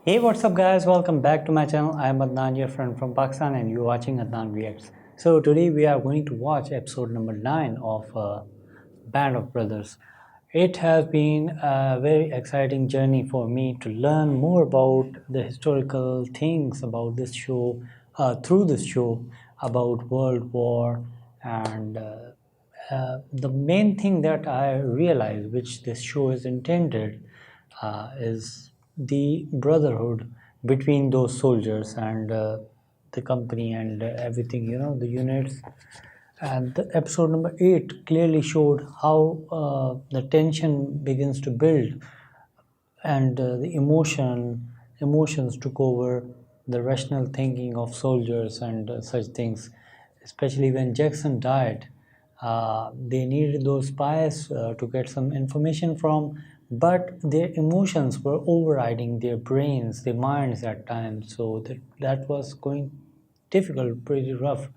Hey, what's up, guys? Welcome back to my channel. I am Adnan, your friend from Pakistan, and you're watching Adnan Reacts. So, today we are going to watch episode number 9 of Band of Brothers. It has been a very exciting journey for me to learn more about the historical things about this show, through this show, about World War, and the main thing that I realized, which this show is intended, is the brotherhood between those soldiers and the company and everything, the units. And the episode number 8 clearly showed how the tension begins to build and the emotions took over the rational thinking of soldiers and such things, especially when Jackson died. They needed those spies to get some information from, but their emotions were overriding their brains, their minds at times, so that was going difficult, pretty rough.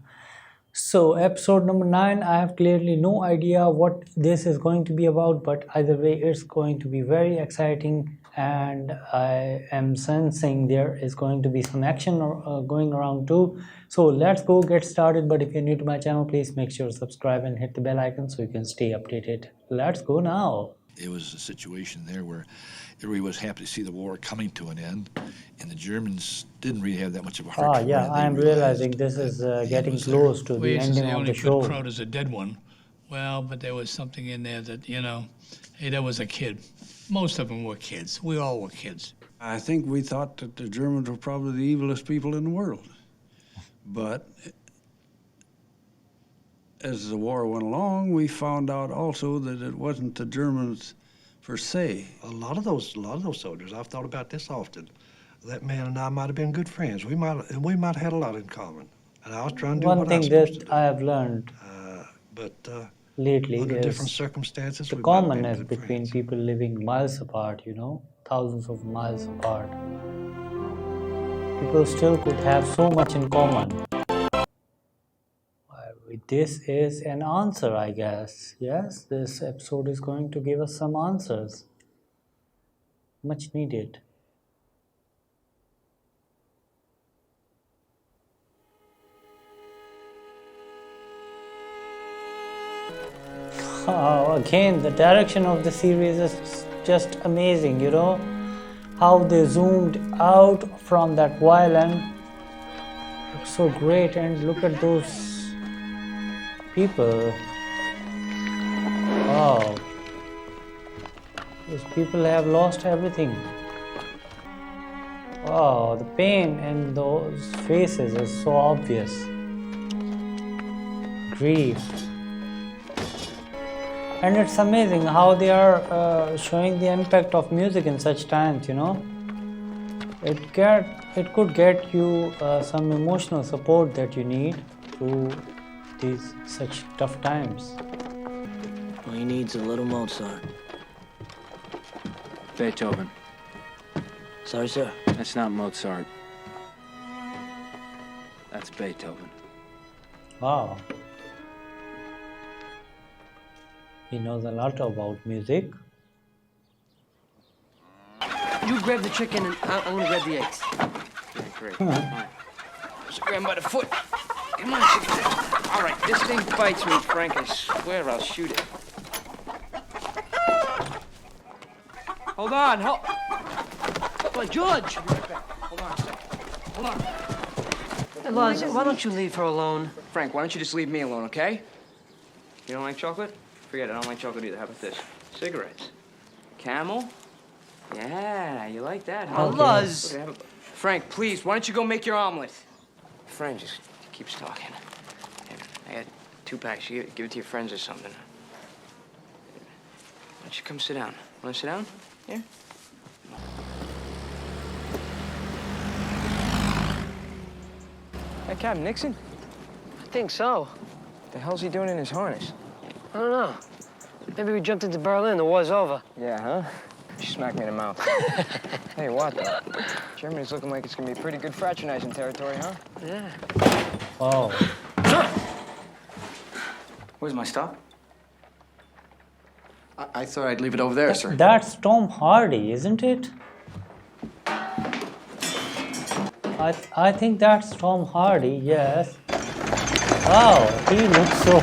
So, episode number 9, I have clearly no idea what this is going to be about, but either way, it's going to be very exciting, and I am sensing there is going to be some action going around too. So, let's go get started. But if you're new to my channel, please make sure to subscribe and hit the bell icon so you can stay updated. Let's go now. It was a situation there where everybody was happy to see the war coming to an end, and the Germans didn't really have that much of a heart for it. Yeah, I am realizing this is getting close to the ending of the show. Put Crowd as a dead one. Well, but there was something in there that, hey, that was a kid. Most of them were kids. We all were kids. I think we thought that the Germans were probably the evilest people in the world. But as the war went along, we found out also that it wasn't the Germans per se. A lot of those soldiers, I've thought about this often. That man and I might have been good friends. We might have had a lot in common. And I was trying to do One what I was thing supposed to that do. I have learned But lately under different is circumstances, the we might have been commonness good between friends. people living miles apart, thousands of miles apart. People still could have so much in common. This is an answer, I guess. Yes, this episode is going to give us some answers. Much needed. Oh, again, the direction of the series is just amazing, how they zoomed out from that violin. Looks so great, and look at those people. Wow, those people have lost everything. Wow, the pain in those faces is so obvious. Grief. And it's amazing how they are showing the impact of music in such times, It could get you some emotional support that you need through these such tough times. All he needs is a little Mozart. Beethoven. Sorry, sir. That's not Mozart. That's Beethoven. Wow. He knows a lot about music. You grab the chicken and I'm gonna grab the eggs. Yeah, great. Just grab him by the foot. Come on, chicken. All right, this thing bites me, Frank. I swear I'll shoot it. Hold on, hold. Well, George! Hold on a second. Hold on. Hey, Luz, why don't you leave her alone? Frank, why don't you just leave me alone, okay? You don't like chocolate? Forget it, I don't like chocolate either. How about this? Cigarettes. Camel? Yeah, you like that, huh? Oh, Luz! Okay, Frank, please, why don't you go make your omelet? Frank just keeps talking. Here, I got 2 packs. You give it to your friends or something. Why don't you come sit down? Want to sit down? Here? That Captain Nixon? I think so. What the hell's he doing in his harness? I don't know. Maybe we jumped into Berlin, the war's over. Yeah, huh? She smacked me in the mouth. Hey, what, though? Germany's looking like it's gonna be pretty good fraternizing territory, huh? Yeah. Wow. Where's my stop? I thought I'd leave it over there, sir. That's Tom Hardy, isn't it? I think that's Tom Hardy, yes. Wow, he looks so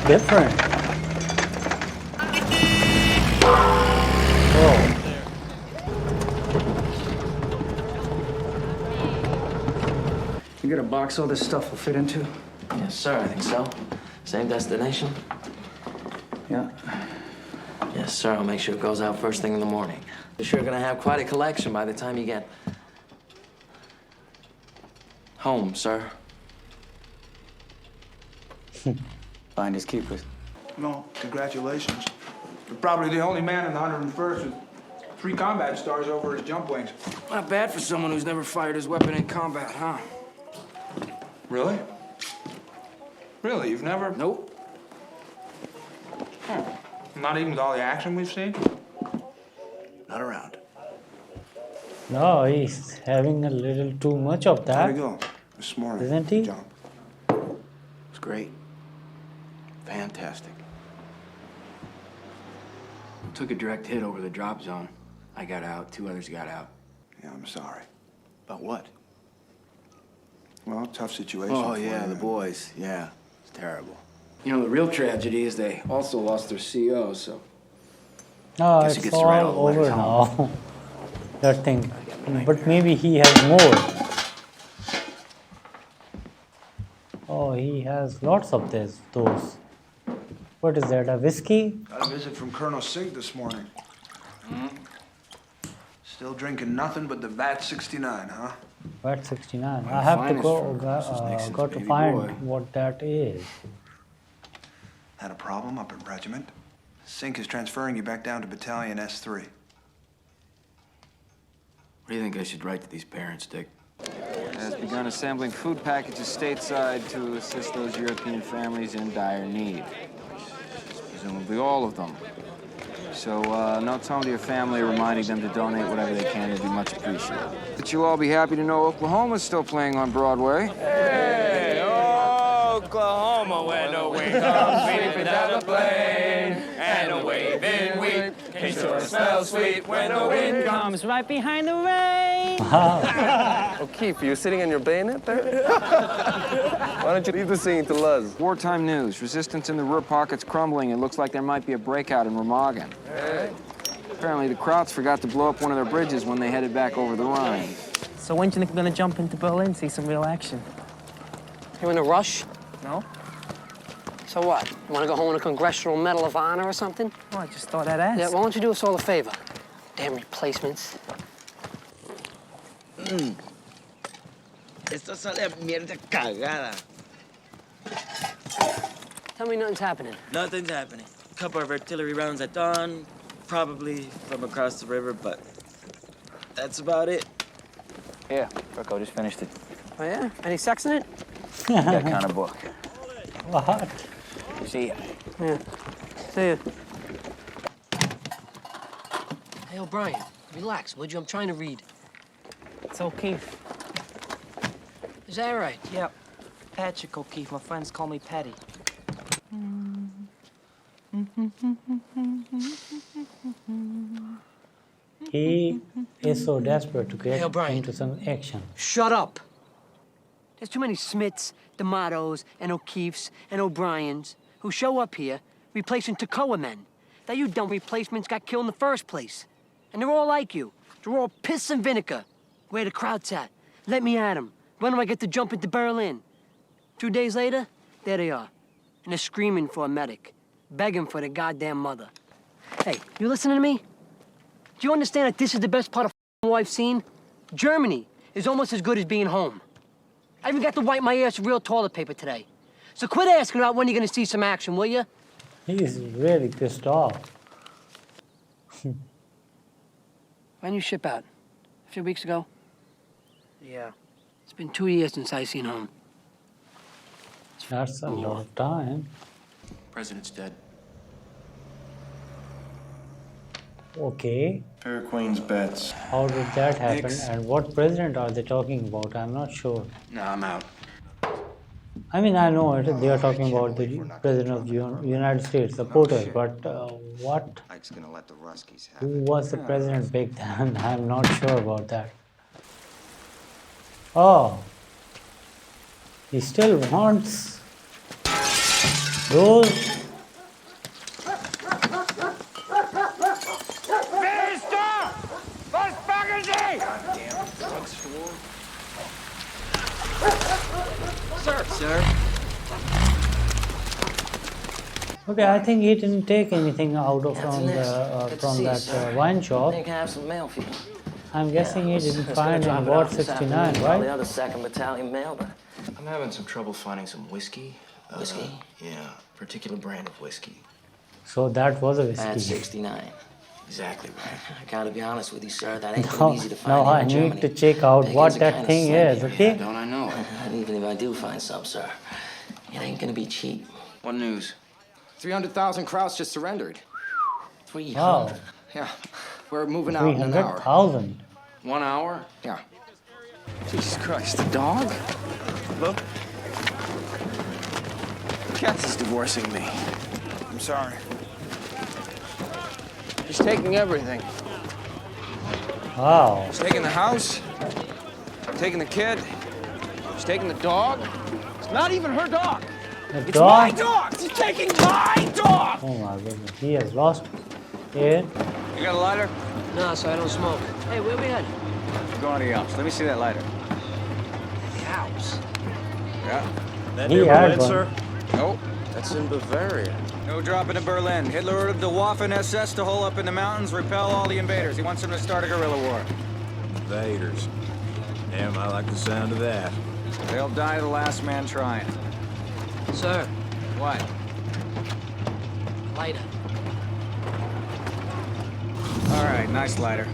different. Oh, You got a box all this stuff will fit into? Yes, sir, I think so. Same destination? Yeah. Yes, sir, I'll make sure it goes out first thing in the morning. You're sure gonna have quite a collection by the time you get home, sir. Finders keepers. No, congratulations. You're probably the only man in the 101st with 3 combat stars over his jump wings. Not bad for someone who's never fired his weapon in combat, huh? Really? Really? You've never? Nope. Huh. Not even with all the action we've seen? Not around. no, he's having a little too much of How'd that, it go this morning? isn't he? Jump. It's great. Fantastic. Took a direct hit over the drop zone. I got out, 2 others got out. Yeah, I'm sorry. About what? Well, tough situation. Oh, for yeah, you. the boys. Yeah, it's terrible. You know, the real tragedy is they also lost their CO, so... No, Guess he it's gets to write all all the letters over home. now. That thing. But maybe he has more. Oh, he has lots of those. What is that, a whiskey? Got a visit from Colonel Singh this morning. Still drinking nothing but the Bat 69, huh? Bat 69. Well, I have to finest go, for Mrs. Nixon's got to baby find boy. what that is. Had a problem up at regiment. Sink is transferring you back down to Battalion S3. What do you think I should write to these parents, Dick? Has begun assembling food packages stateside to assist those European families in dire need. Presumably all of them. So, note home to your family reminding them to donate whatever they can. It'd be much appreciated. But you'll all be happy to know Oklahoma's still playing on Broadway. Hey, Oklahoma, where the wind comes sweeping down the plain, and the waving wheat can sure smell sweet when the wind comes right behind the rain. O'Keefe, you sitting on your bayonet there? Why don't you leave the singing to Luz? Wartime news. Resistance in the rear pocket's crumbling. It looks like there might be a breakout in Remagen. Hey. Apparently, the Krauts forgot to blow up one of their bridges when they headed back over the Rhine. So when do you think we're gonna jump into Berlin, see some real action? You in a rush? No? So what? You want to go home with a Congressional Medal of Honor or something? Oh, I just thought I'd ask. Yeah, why don't you do us all a favor? Damn replacements. Esto sale a mierda cagada. Tell me nothing's happening. Nothing's happening. A couple of artillery rounds at dawn, probably from across the river, but that's about it. Yeah, Rocco just finished it. Oh, yeah? Any sex in it? That kind of book. What? See ya. Yeah. See ya. Hey, O'Brien, relax, would you? I'm trying to read. It's O'Keefe. Is that right? Yep. Patrick O'Keefe. My friends call me Patty. He is so desperate to Hey, get O'Brien. into some action. Shut up. There's too many Smiths, D'Amatos, and O'Keefes, and O'Briens who show up here replacing Toccoa men. That you dumb replacements got killed in the first place. And they're all like you. They're all piss and vinegar. Where the crowd's at? Let me at 'em. When do I get to jump into Berlin? 2 days later, there they are. And they're screaming for a medic, begging for their goddamn mother. Hey, you listening to me? Do you understand that this is the best part of war I've seen? Germany is almost as good as being home. I even got to wipe my ass with real toilet paper today. So quit asking about when you're gonna see some action, will you? He's really pissed off. When you ship out? A few weeks ago? Yeah. It's been 2 years since I seen home. That's a lot of time. President's dead. Okay. Fair Queen's bets. How did that happen? Nix. And what president are they talking about? I'm not sure. No, I'm out. I mean, I know it. They are talking about the president of the United States, the POTUS, but what? Ike's gonna let the Ruskies have Who was the president back then? I'm not sure about that. Oh, he still wants those. Sir. Okay, I think he didn't take anything out of Captain from Nix, the good to from see you, that sir. wine I shop. think I have some mail for you. I'm guessing he didn't Gonna find drop any it Ward off this 69, afternoon, all the right? other 2nd Battalion mail, but I'm having some trouble finding some whiskey. Whiskey? Yeah, particular brand of whiskey. So that was a Bad whiskey. 69. Exactly right. I gotta be honest with you, sir. That ain't gonna Now, be easy to find now here I in need Germany. to check out Pickings what are that kinda thing slim is, here. okay? Don't I know it? And even if I do find some, sir, it ain't gonna be cheap. What news? 300,000 Krauts just surrendered. 300. Wow, Yeah, we're moving out in an hour. 300,000. 1 hour? Yeah. Jesus Christ, the dog? Look. Kath is divorcing me. I'm sorry. He's taking everything. Wow. He's taking the house, taking the kid, he's taking the dog. It's not even her dog. The It's my dog. dog! He's taking my dog! Oh my goodness, he has lost it. You got a lighter? No, so I don't smoke. Hey, where we headed? We're going to the house. Let me see that lighter. The house. Yeah. He had one. Nope. That's in Bavaria. No dropping to Berlin. Hitler ordered the Waffen SS to hole up in the mountains, repel all the invaders. He wants them to start a guerrilla war. Invaders. Damn, I like the sound of that. They'll die the last man trying. Sir, What? lighter. All right, nice lighter.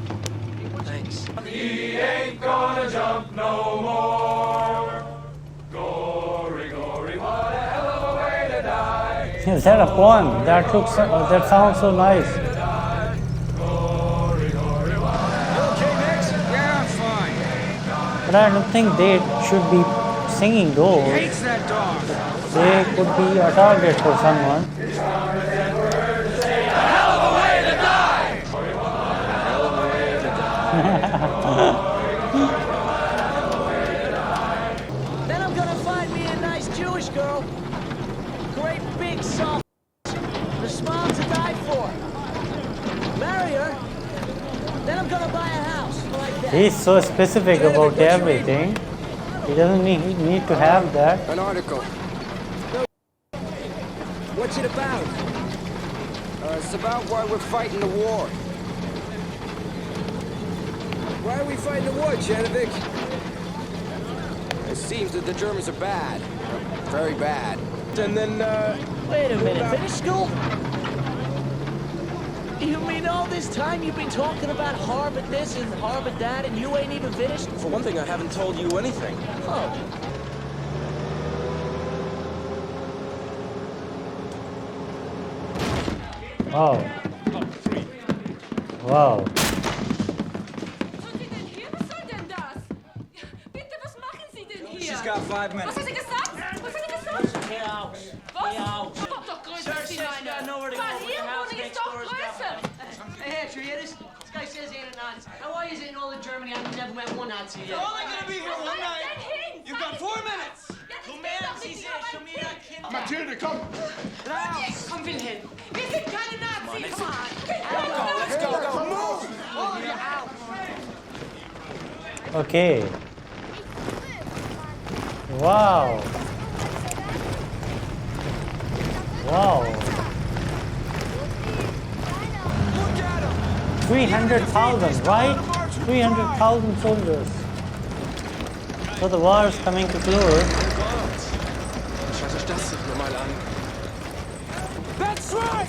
Thanks. Is that a poem? That looks. That sounds so nice. Okay, Nix? Yeah, I'm fine. But I don't think they should be singing those. Hates that dog. They could be a target for someone. Then I'm gonna find me a nice Jewish girl. Great big soft. The smile to die for. Marry her. Then I'm gonna buy a house like that. He's so specific about everything. He doesn't need to have that. An article. What's it about? It's about why we're fighting the war. Why are we fighting the war, Genovic? It seems that the Germans are bad. Very bad. And then, Wait a minute, finish school? You mean all this time you've been talking about Harvard this and Harvard that and you ain't even finished? for one thing, I haven't told you anything. Oh. Wow. Wow. She's got 5 minutes. Was hat er gesagt? Was hat er gesagt? Geh aus. Was? Geh aus. Doch, doch größer Sir, als die sir, meine. got nowhere to go. Weil The Ihre house Wohnung ist next doch door is größer. Hey, Hatcher, you hear this? This guy says he ain't a Nazi. Now, why is it in all of Germany I've never met one Nazi yet? You're only gonna be here one night. Dann hin! You've got 4 minutes. Du merkst, sie sehen schon wieder Kinder. Mathilde, komm! Raus! Komm, Wilhelm. Wir sind keine Nazis! Come on! Let's go, go. Move! Oh, you're out. Okay. Wow. Wow. 300,000, right? 300,000 soldiers. So the war is coming to close. That's right!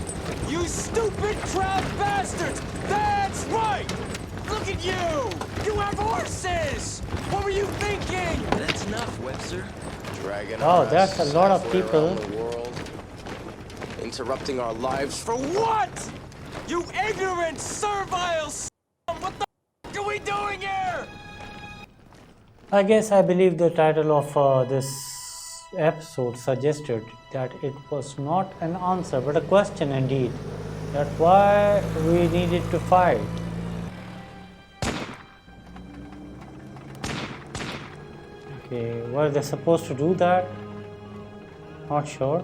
You stupid crab bastards! That's right! Look at you! You have horses! What were you thinking? That's enough, Webster. Dragging Wow, our that's a asses lot of halfway people. around the world. Interrupting our lives for what? You ignorant, servile s***! What the f*** are we doing here? I guess I believe the title of this episode suggested that it was not an answer but a question indeed. That why we needed to fight. Okay, were they supposed to do that? Not sure.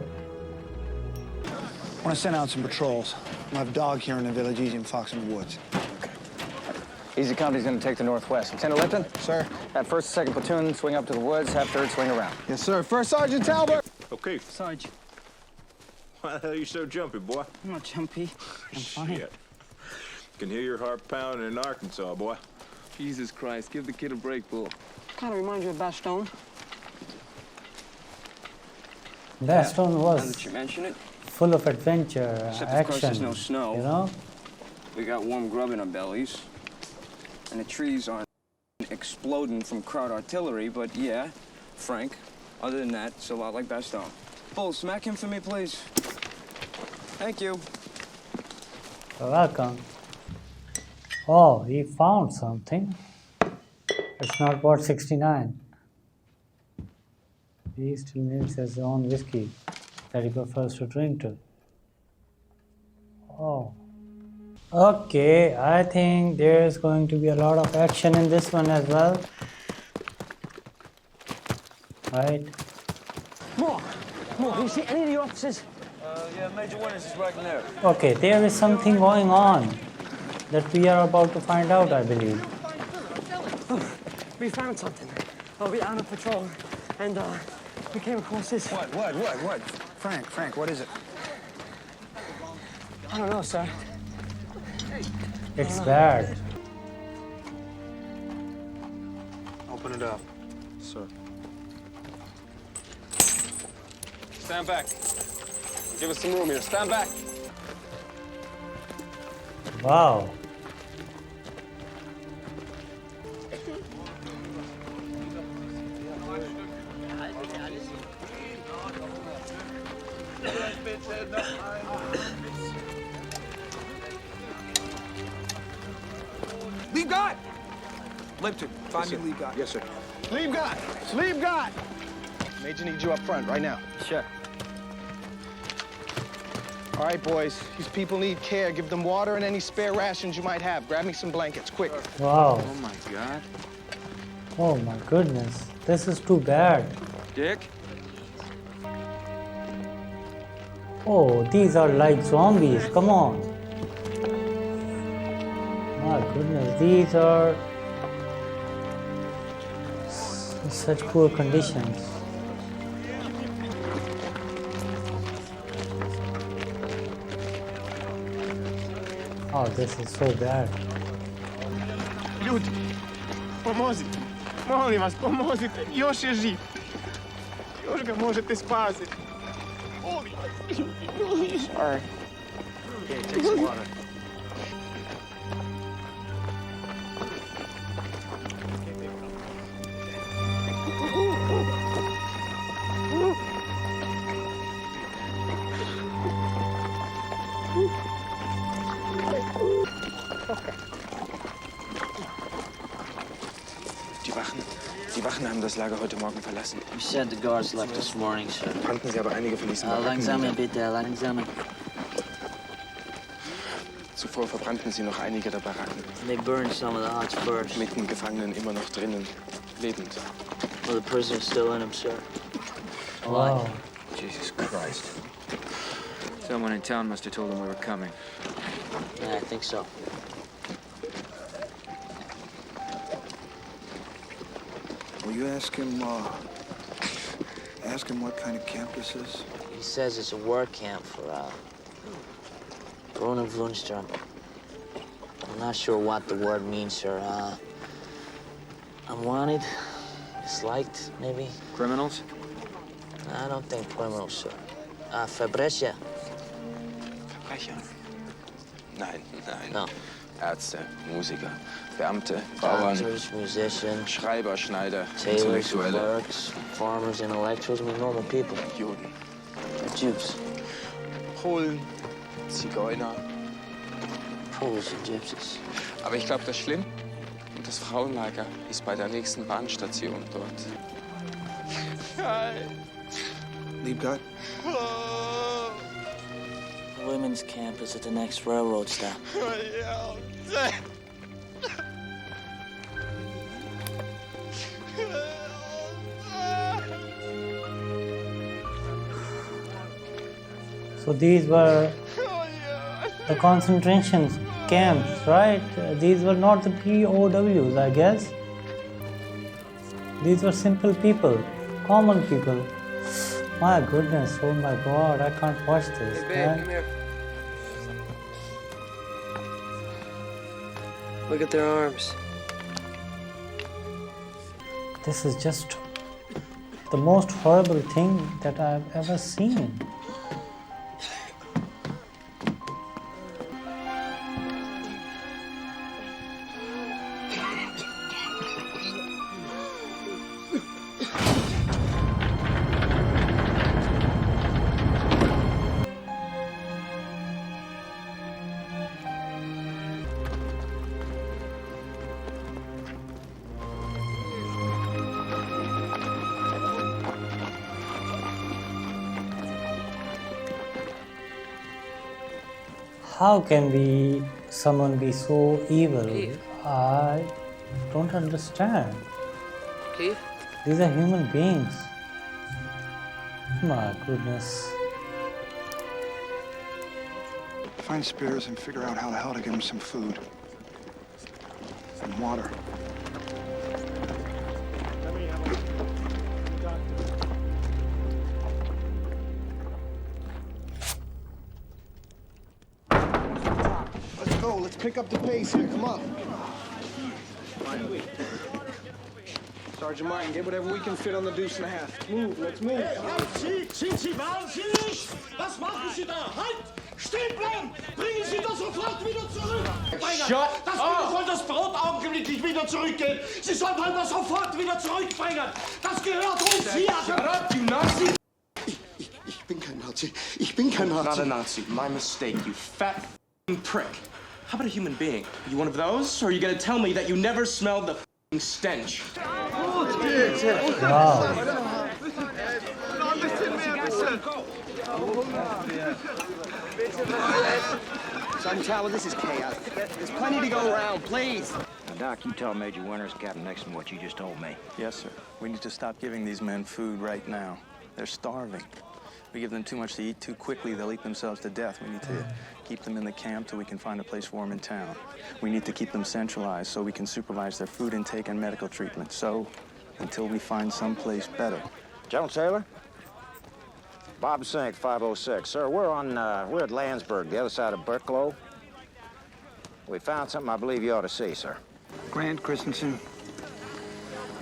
I want to send out some patrols. We'll have a dog here in the village, Easy and Fox in the woods. Easy Company's going to take the northwest. Lieutenant Lipton? Sir. Have 1st and 2nd platoon swing up to the woods, have 3rd swing around. Yes, sir. First Sergeant Talbot! Okay. Sarge, Why the hell are you so jumpy, boy? I'm not jumpy. I'm fine. Shit. Can hear your heart pounding in Arkansas, boy. Jesus Christ, give the kid a break, Bull. Kind of reminds you of Bastogne. Bastogne Now was that you mention it, full of adventure, except of course there's action. no snow. You know? We got warm grub in our bellies. And the trees aren't exploding from crowd artillery, but yeah, Frank, other than that, it's a lot like Bastogne. Bull, smack him for me, please. Thank you. You're welcome. Oh, he found something. It's not Ward 69. He still needs his own whiskey that he prefers to drink to. Oh. Okay, I think there's going to be a lot of action in this one as well. Right? More! You see any of the officers? Yeah, Major Winters is right in there. Okay, there is something going on that we are about to find out, I believe. We found something. We were on a patrol, and we came across this. What? Frank, what is it? I don't know, sir. It's bad. Open it up. Sir. Stand back. Give us some room here. Stand back. Wow. Leave guard! Lipton, find me leave guard. Yes, sir. Leave guard! Leave guard! Major needs you up front right now. Sure. All right, boys. These people need care. Give them water and any spare rations you might have. Grab me some blankets, quick. Wow. Oh, my God. Oh my goodness. This is too bad. Dick? Oh, these are like zombies. Come on. My goodness, these are such poor conditions. Oh, this is so bad. Ljudi, pomozite. Molim vas, pomozite. Još je živ. Još ga možete spasiti. Molim vas, ljudi, molim. Sorry. Okay, take some water. Die Wachen haben das Lager heute Morgen verlassen. You said the guards left this morning, sir. Brannten sie aber einige von diesen Baracken Langsam nieder. bitte, langsam. Zuvor verbrannten sie noch einige der Baracken. They burned some of the huts first. Mit den Gefangenen immer noch drinnen, lebend. Well, the prisoners still in them, sir. Wow. Jesus Christ. Someone in town must have told them we were coming. Yeah, I think so. Will you ask him what kind of camp this is? He says it's a work camp for Bruno Wunstrom. I'm not sure what the word means, sir. Unwanted, disliked, maybe. Criminals? I don't think criminals, sir. Verbrecher. Verbrecher? Nein. No. Ärzte, Musiker, Beamte, Bauern, Doctors, musicians, Schreiber, Schneider, tailors, Intellektuelle, clerks, farmers, intellectuals, I mean normal people. Juden, Jews. Polen, Zigeuner. Poles and gypsies. Aber ich glaube, das schlimm. Und das Frauenlager ist bei der nächsten Bahnstation dort. Leave guard. The women's camp is at the next railroad stop. So these were the concentration camps, right? These were not the POWs, I guess. These were simple people, common people. My goodness, oh my god, I can't watch this. Hey, babe, man. come here. Look at their arms. This is just the most horrible thing that I've ever seen. How can someone be so evil? Keith. I don't understand. Keith? These are human beings. My goodness. Find Spears and figure out how the hell to get him some food. And water. Let's go. Let's pick up the pace here. Come on. Sergeant Martin, get whatever we can fit on the deuce and a half. Move. Let's move. Sind Sie wahnsinnig? Was machen Sie da? Halt! Stehen bleiben! Bringen Sie das sofort wieder zurück! Shut Das up! soll das Brot augenblicklich wieder zurückgehen! Sie sollten das sofort wieder zurückbringen! Das gehört uns hier! Shut up, you Nazi! Ich bin kein Nazi. Ich bin kein Nazi. Not a Nazi. My mistake, you fat f***ing prick. How about a human being? You one of those? Or are you gonna tell me that you never smelled the f***ing stench? Sergeant Tower, this is chaos. There's plenty to go around, please. Now, Doc, you tell Major Winters, Captain Nixon, what you just told me. Yes, sir. We need to stop giving these men food right now. They're starving. We give them too much to eat too quickly, they'll eat themselves to death. We need to keep them in the camp till we can find a place for them in town. We need to keep them centralized so we can supervise their food intake and medical treatment. So, until we find someplace better. General Taylor? Bob Sink, 506. Sir, we're at Landsberg, the other side of Burklow. We found something I believe you ought to see, sir. Grant, Christensen,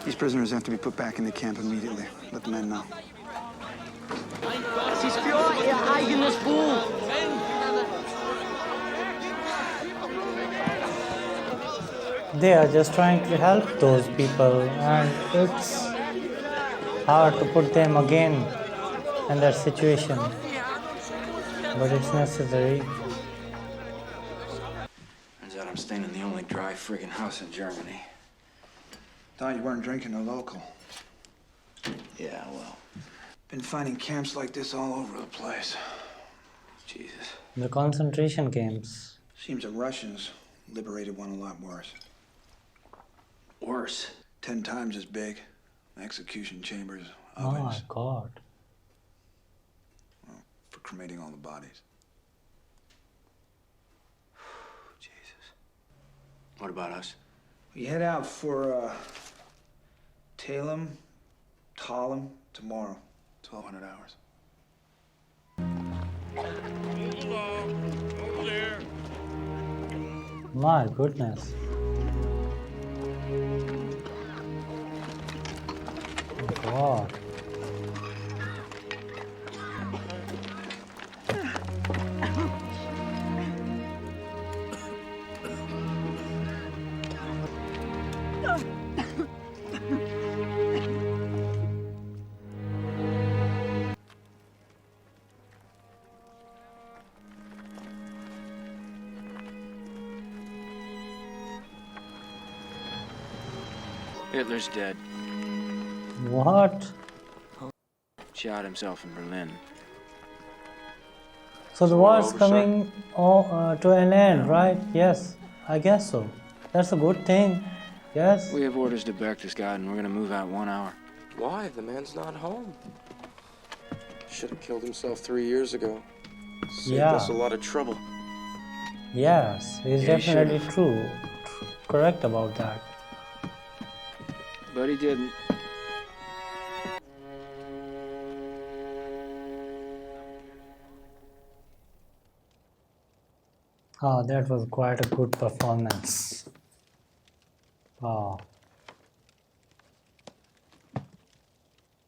these prisoners have to be put back in the camp immediately. Let the men know. Es ist für Ihr eigenes Buch. They are just trying to help those people, and it's hard to put them again in that situation, but it's necessary. Turns out I'm staying in the only dry friggin' house in Germany. Thought you weren't drinking a local. Yeah, well, Been finding camps like this all over the place. Jesus. The concentration camps. Seems the Russians liberated one a lot worse. Worse? 10 times as big. Execution chambers, Oh my ovens, god. for cremating all the bodies. What about us? We head out for, Talem tomorrow. 1,200 hours. My goodness. God. Hitler's dead. What? Shot himself in Berlin. So the war's coming to an end, right? Yes, I guess so. That's a good thing. Yes. We have orders to Berchtesgaden. We're gonna move out 1 hour. Why? The man's not home. Should have killed himself 3 years ago. Saved us a lot of trouble. Yes, it's Yeah, he definitely should've. true. Correct about that. But he didn't. Oh, that was quite a good performance. Wow.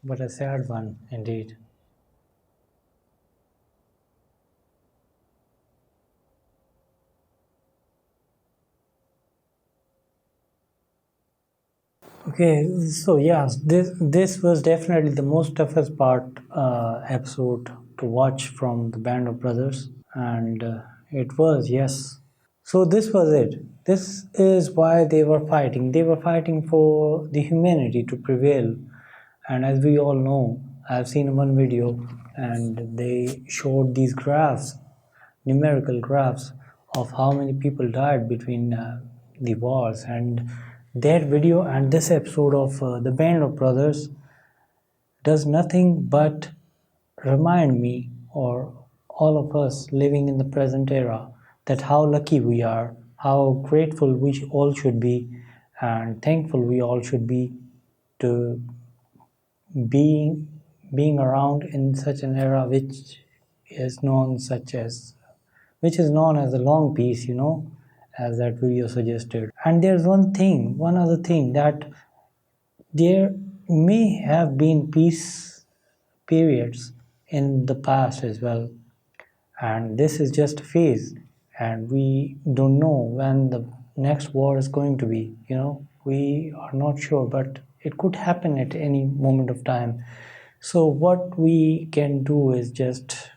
But a sad one indeed. Okay, so yes, this was definitely the most toughest part episode to watch from the Band of Brothers, and it was, yes. So this was it. This is why they were fighting. They were fighting for the humanity to prevail. And as we all know, I've seen one video and they showed these graphs, numerical graphs of how many people died between the wars. And that video and this episode of The Band of Brothers does nothing but remind me or all of us living in the present era that how lucky we are, how grateful we all should be, and thankful we all should be to being being around in such an era is known such as which is known as a long peace, as that video suggested. And there's one other thing, that there may have been peace periods in the past as well, and this is just a phase, and we don't know when the next war is going to be. We are not sure, but it could happen at any moment of time. So what we can do is just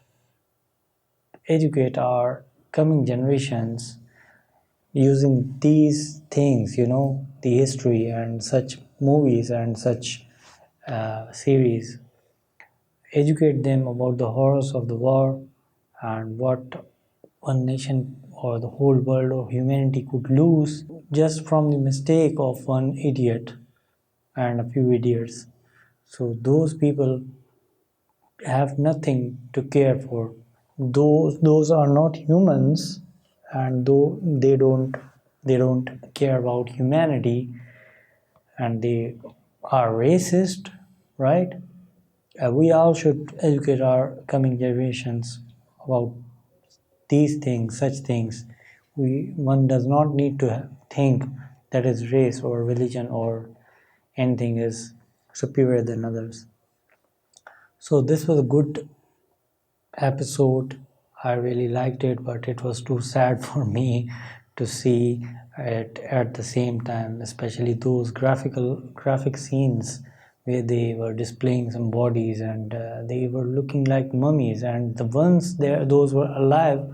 educate our coming generations using these things, the history and such movies and such series. Educate them about the horrors of the war and what one nation or the whole world of humanity could lose just from the mistake of one idiot and a few idiots. So those people have nothing to care for. Those are not humans, and though they don't care about humanity, and they are racist, right? We all should educate our coming generations about these things, such things. One does not need to think that is race or religion or anything is superior than others. So this was a good episode. I really liked it, but it was too sad for me to see it at the same time, especially those graphic scenes where they were displaying some bodies and they were looking like mummies, and the ones there, those were alive,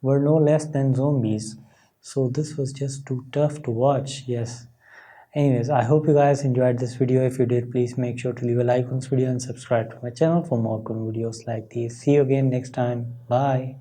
were no less than zombies. So this was just too tough to watch. Yes. Anyways, I hope you guys enjoyed this video. If you did, please make sure to leave a like on this video and subscribe to my channel for more cool videos like these. See you again next time. Bye.